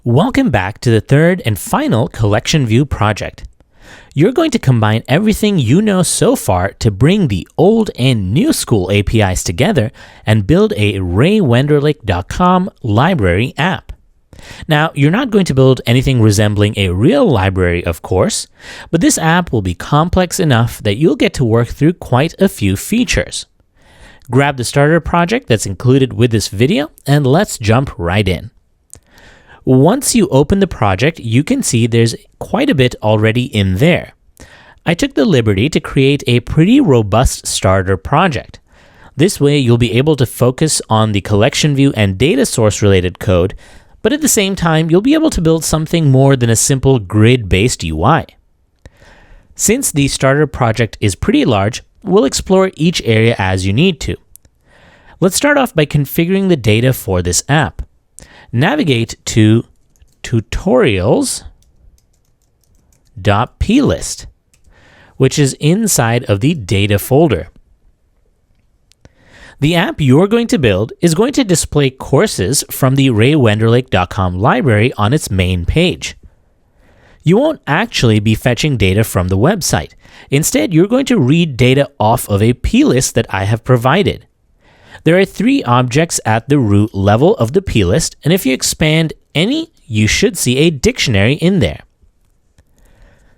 Welcome back to the third and final collection view project. You're going to combine everything you know so far to bring the old and new school APIs together and build a raywenderlich.com library app. Now, you're not going to build anything resembling a real library, of course, but this app will be complex enough that you'll get to work through quite a few features. Grab the starter project that's included with this video, and let's jump right in. Once you open the project, you can see there's quite a bit already in there. I took the liberty to create a pretty robust starter project. This way, you'll be able to focus on the collection view and data source related code, but at the same time, you'll be able to build something more than a simple grid-based UI. Since the starter project is pretty large, we'll explore each area as you need to. Let's start off by configuring the data for this app. Navigate to tutorials.plist, which is inside of the data folder. The app you're going to build is going to display courses from the raywenderlich.com library on its main page. You won't actually be fetching data from the website. Instead, you're going to read data off of a plist that I have provided. There are 3 objects at the root level of the plist, and if you expand any, you should see a dictionary in there.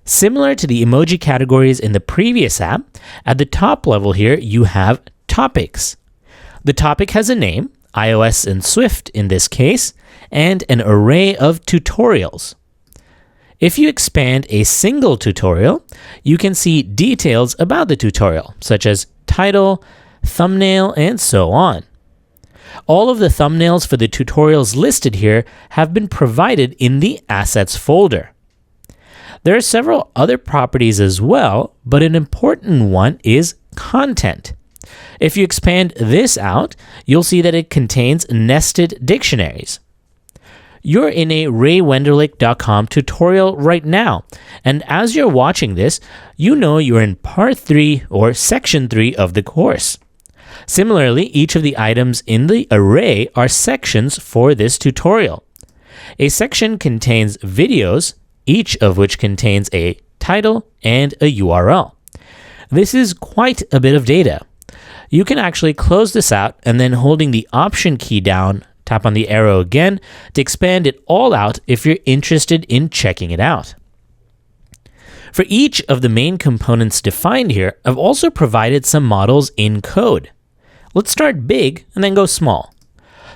Similar to the emoji categories in the previous app, at the top level here, you have topics. The topic has a name, iOS and Swift in this case, and an array of tutorials. If you expand a single tutorial, you can see details about the tutorial, such as title, thumbnail, and so on. All of the thumbnails for the tutorials listed here have been provided in the Assets folder. There are several other properties as well, but an important one is content. If you expand this out, you'll see that it contains nested dictionaries. You're in a raywenderlich.com tutorial right now, and as you're watching this, you know you're in part 3 or section 3 of the course. Similarly, each of the items in the array are sections for this tutorial. A section contains videos, each of which contains a title and a URL. This is quite a bit of data. You can actually close this out and then holding the Option key down, tap on the arrow again to expand it all out if you're interested in checking it out. For each of the main components defined here, I've also provided some models in code. Let's start big and then go small.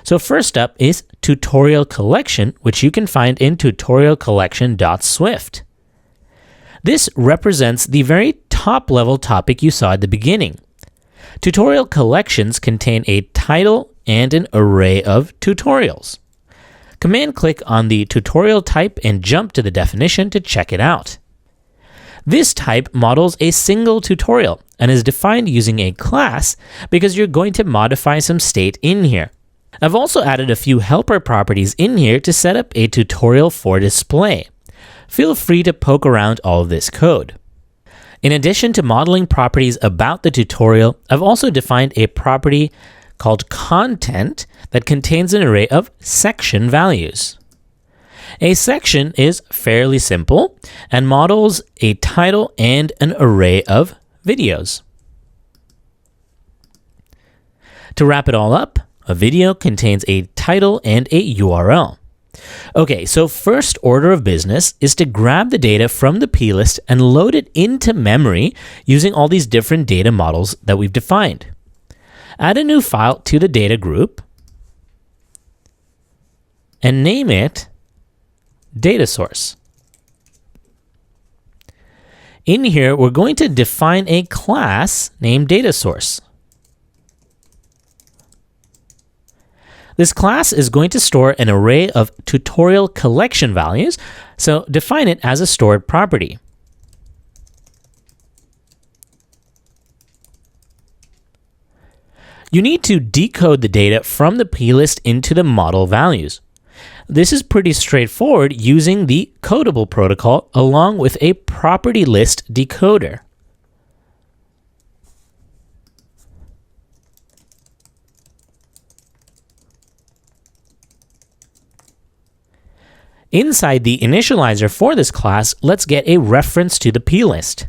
So first up is tutorial collection, which you can find in tutorialcollection.swift. This represents the very top level topic you saw at the beginning. Tutorial collections contain a title and an array of tutorials. Command click on the tutorial type and jump to the definition to check it out. This type models a single tutorial and is defined using a class because you're going to modify some state in here. I've also added a few helper properties in here to set up a tutorial for display. Feel free to poke around all of this code. In addition to modeling properties about the tutorial, I've also defined a property called content that contains an array of section values. A section is fairly simple and models a title and an array of videos. To wrap it all up, a video contains a title and a URL. Okay, so first order of business is to grab the data from the plist and load it into memory using all these different data models that we've defined. Add a new file to the data group and name it data source. In here, we're going to define a class named data source. This class is going to store an array of tutorial collection values, so define it as a stored property. You need to decode the data from the plist into the model values. This is pretty straightforward using the Codable protocol along with a property list decoder. Inside the initializer for this class, let's get a reference to the plist.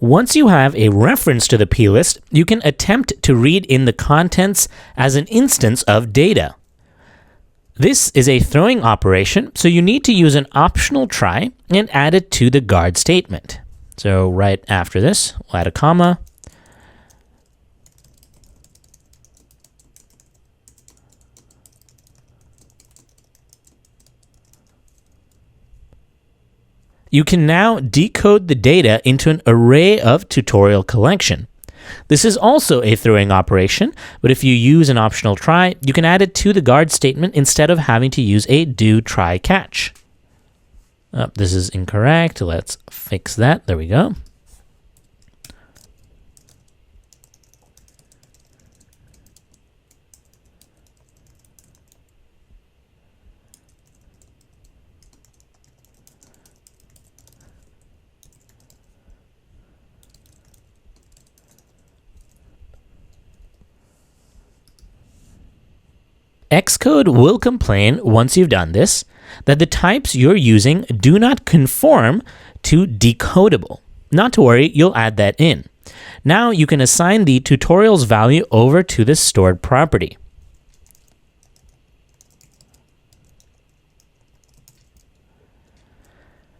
Once you have a reference to the plist, you can attempt to read in the contents as an instance of data. This is a throwing operation, so you need to use an optional try and add it to the guard statement. So right after this, we'll add a comma. You can now decode the data into an array of tutorial collection. This is also a throwing operation, but if you use an optional try, you can add it to the guard statement instead of having to use a do try catch. This is incorrect. Let's fix that. There we go. Xcode will complain once you've done this that the types you're using do not conform to decodable. Not to worry, you'll add that in. Now you can assign the tutorial's value over to the stored property.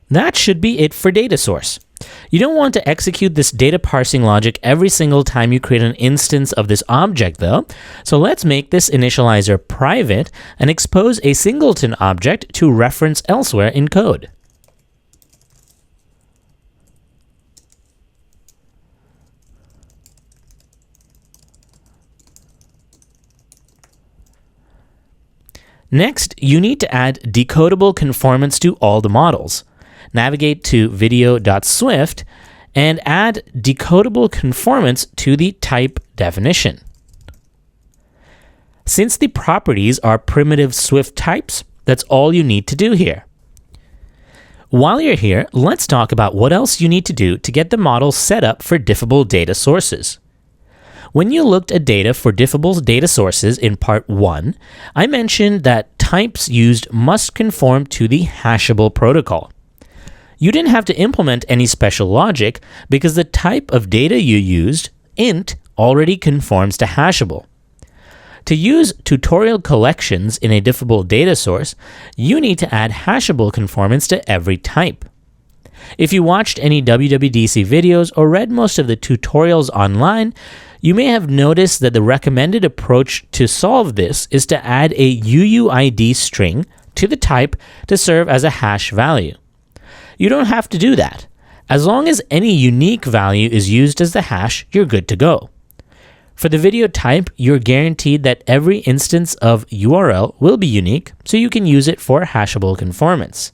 That should be it for data source. You don't want to execute this data parsing logic every single time you create an instance of this object though, so let's make this initializer private and expose a singleton object to reference elsewhere in code. Next, you need to add decodable conformance to all the models. Navigate to video.swift and add decodable conformance to the type definition. Since the properties are primitive Swift types, that's all you need to do here. While you're here, let's talk about what else you need to do to get the model set up for diffable data sources. When you looked at data for diffable data sources in part 1, I mentioned that types used must conform to the hashable protocol. You didn't have to implement any special logic because the type of data you used, int, already conforms to hashable. To use tutorial collections in a diffable data source, you need to add hashable conformance to every type. If you watched any WWDC videos or read most of the tutorials online, you may have noticed that the recommended approach to solve this is to add a UUID string to the type to serve as a hash value. You don't have to do that. As long as any unique value is used as the hash, you're good to go. For the video type, you're guaranteed that every instance of URL will be unique, so you can use it for hashable conformance.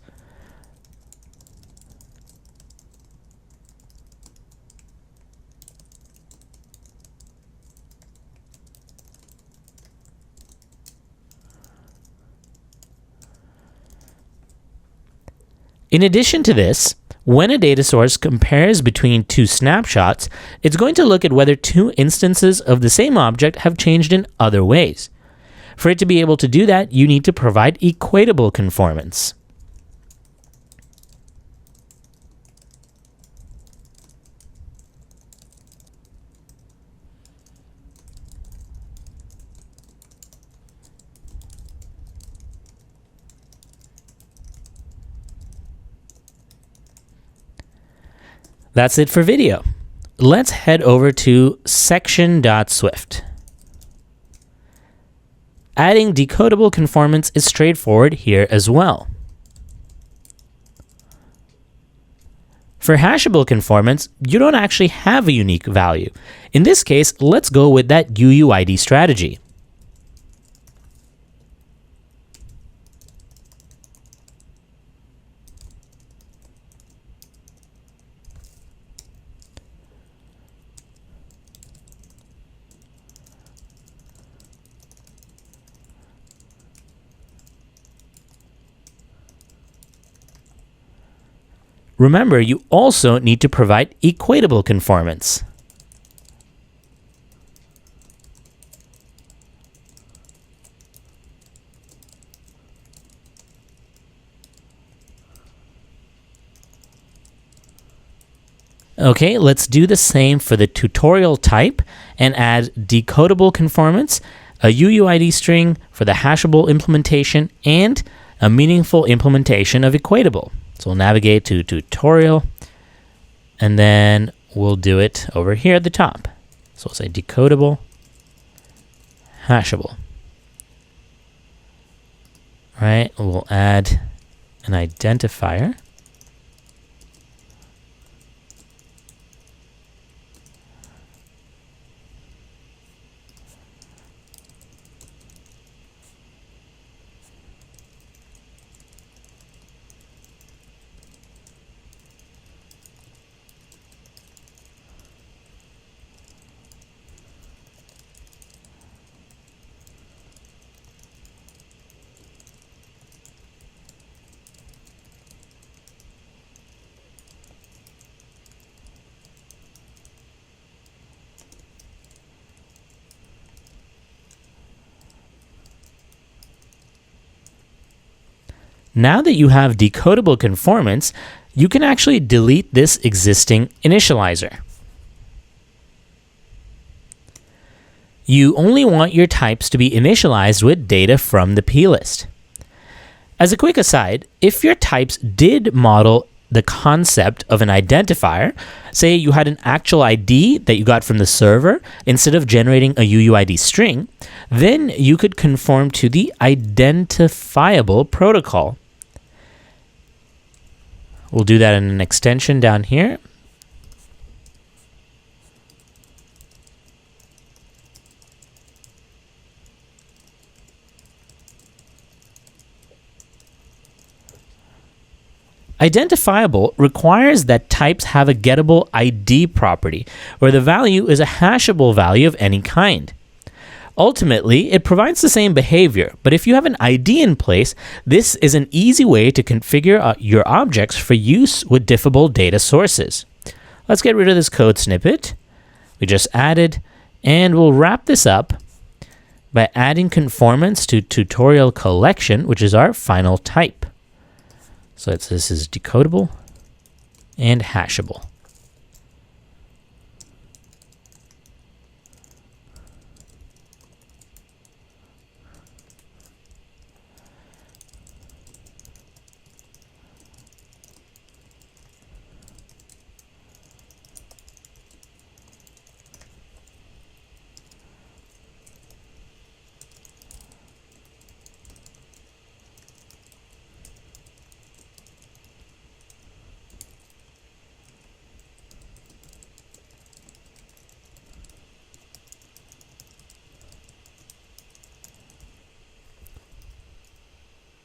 In addition to this, when a data source compares between two snapshots, it's going to look at whether two instances of the same object have changed in other ways. For it to be able to do that, you need to provide equatable conformance. That's it for video. Let's head over to section.swift. Adding decodable conformance is straightforward here as well. For hashable conformance, you don't actually have a unique value. In this case, let's go with that UUID strategy. Remember, you also need to provide equatable conformance. Okay, let's do the same for the tutorial type and add decodable conformance, a UUID string for the hashable implementation, and a meaningful implementation of equatable. So we'll navigate to tutorial, and then we'll do it over here at the top. So we'll say decodable, hashable. All right, we'll add an identifier. Now that you have decodable conformance, you can actually delete this existing initializer. You only want your types to be initialized with data from the plist. As a quick aside, if your types did model the concept of an identifier, say you had an actual ID that you got from the server instead of generating a UUID string, then you could conform to the identifiable protocol. We'll do that in an extension down here. Identifiable requires that types have a gettable ID property, where the value is a hashable value of any kind. Ultimately, it provides the same behavior, but if you have an ID in place, this is an easy way to configure your objects for use with diffable data sources. Let's get rid of this code snippet we just added, and we'll wrap this up by adding conformance to tutorial collection, which is our final type. So this is decodable and hashable.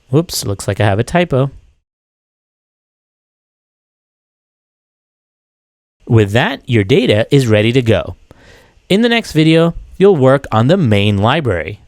Whoops, looks like I have a typo. With that, your data is ready to go. In the next video, you'll work on the main library.